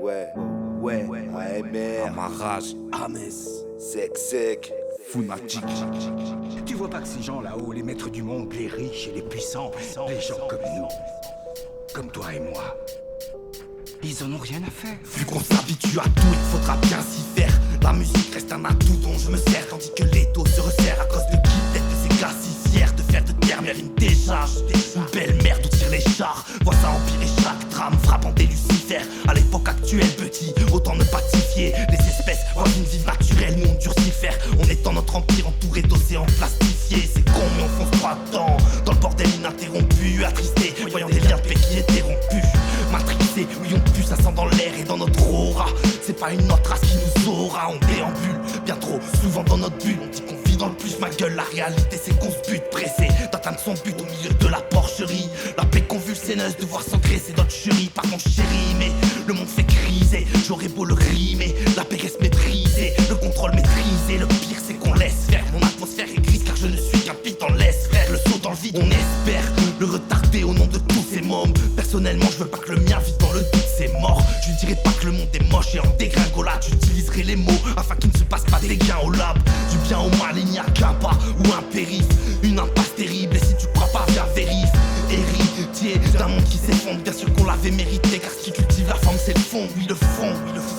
ouais, AMR, Amarrage, Ames, sec, Funatic. tu vois pas que ces gens là-haut, les maîtres du monde, les riches et les puissants, les gens comme nous, comme toi et moi, ils en ont rien à faire. Vu qu'on s'habitue à tout, il faudra bien s'y faire. La musique reste un atout dont je me sers, tandis que l'étau se resserre à cause de qui peut-être de ces gars si fiers de faire de dernière une décharge. Une belle merde où tirent les chars, vois ça empirer chaque drame, frappant des Lucifer. À l'époque actuelle, petit, autant ne pas tifier les espèces, voisines vives naturelles, nous on durcifère. On est dans notre empire entouré d'océans plastifiés. C'est con mais on fonce droit dedans, dans le bordel ininterrompu, attristé, voyant des liens de paix qui étaient rompus. Matrixé, oui on pue, ça sent dans l'air et dans notre aura. C'est pas une autre race qui nous aura, on déambule bien trop souvent dans notre bulle. On dit qu'on vit dans le plus, ma gueule, la réalité c'est qu'on se bute pressé d'atteindre son but au milieu de la porcherie. La paix convulsionneuse de voir s'engraisser notre chérie. Pardon chérie, mais le monde fait criser. J'aurais beau le rimer, la paix reste méprisée, le contrôle maîtrisé. Le pire c'est qu'on laisse faire, mon atmosphère est grise car je ne suis qu'un piton laisse faire. Le saut dans le vide, on espère le retarder au nom de tous ces mômes. Personnellement je veux pas que le mien vive dans le doute, c'est mort. Je ne dirais pas que le monde est moche et en dégringolade. J'utiliserai les mots afin qu'il ne se passe pas des gains au lab. Du bien au mal, il n'y a qu'un pas ou un périph', une impasse terrible. Et si tu crois pas, viens vérifie. Héritier d'un monde qui s'effondre, bien sûr qu'on l'avait mérité. Car ce qui cultive la forme c'est le fond, oui le fond,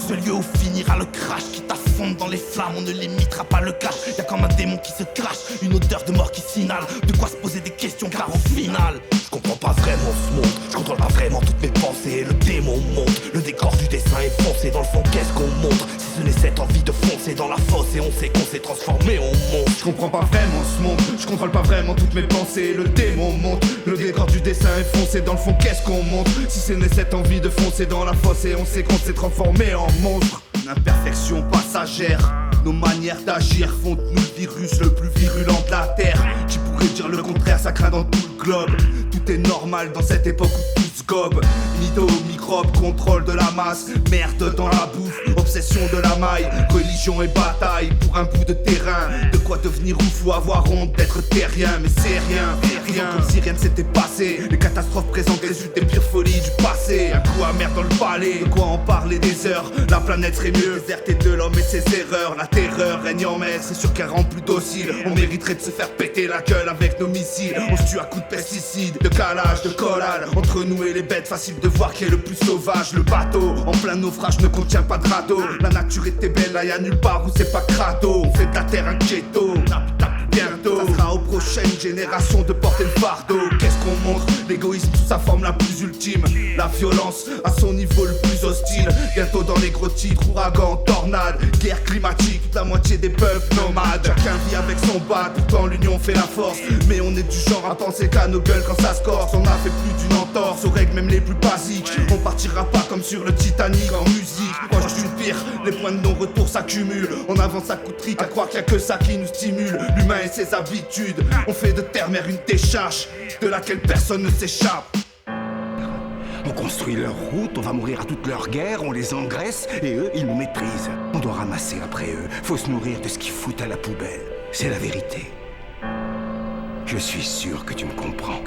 ce lieu où finira le crash. Qui t'affronte dans les flammes, on ne limitera pas le cash. Y'a comme un démon qui se crache, une odeur de mort qui signale. De quoi se poser des questions car au final je comprends pas vraiment ce monde, je contrôle pas vraiment toutes mes pensées. Le démon monte, le décor du dessin est foncé. Dans le fond qu'est-ce qu'on montre, si ce n'est cette envie de foncer dans la fosse. Et on sait qu'on s'est transformé en monstre. Je comprends pas vraiment ce monde, je contrôle pas vraiment toutes mes pensées. Le démon monte, le décor du dessin est foncé. Dans le fond qu'est-ce qu'on montre, si ce n'est cette envie de foncer dans la fosse. Et on sait qu'on s'est transformé en monstre. Une imperfection passagère, nos manières d'agir font de nous le virus le plus virulent de la terre. Qui pourrait dire le contraire, ça craint dans tout le globe. Tout est normal dans cette époque où tout se gobe. Mytho, microbe, contrôle de la masse. Merde dans la bouffe, obsession de la maille. Religion et bataille pour un bout de terrain. De quoi devenir ouf ou avoir honte d'être terrien. Mais c'est rien, comme si rien ne s'était passé. Les catastrophes présentes résultent des pires folies du passé. Un coup amer dans le palais, de quoi en parler des heures. La planète serait mieux désertée de l'homme et ses erreurs. La terreur règne en mer, c'est sûr qu'elle rend plus docile. On mériterait de se faire péter la gueule avec nos missiles. On se tue à coups de pesticides, de calage, de collage. Entre nous et les bêtes, facile de voir qui est le plus sauvage. Le bateau, en plein naufrage, ne contient pas de radeau. La nature était belle, là y'a nulle part où c'est pas crado. On fait de la terre un ghetto. Bientôt, ça sera aux prochaines générations de porter le fardeau. Qu'est-ce qu'on montre? L'égoïsme sous sa forme la plus ultime. La violence à son niveau le plus hostile. Bientôt dans les gros titres, ouragan, tornade, guerre climatique, toute la moitié des peuples nomades. Chacun vit avec son bas, pourtant l'union fait la force. Mais on est du genre à penser qu'à nos gueules quand ça se corse. On a fait plus d'une entorse aux règles même les plus basiques. On partira pas comme sur le Titanic en musique. Moi je suis le pire, les points de non-retour s'accumulent. On avance à coups de trick, à croire qu'il y a que ça qui nous stimule. L'humain et ses habitudes, on fait de terre-mer une décharge de laquelle personne ne s'échappe. On construit leur route, on va mourir à toutes leurs guerres, on les engraisse et eux, ils nous méprisent. On doit ramasser après eux, faut se nourrir de ce qu'ils foutent à la poubelle. C'est la vérité. Je suis sûr que tu me comprends.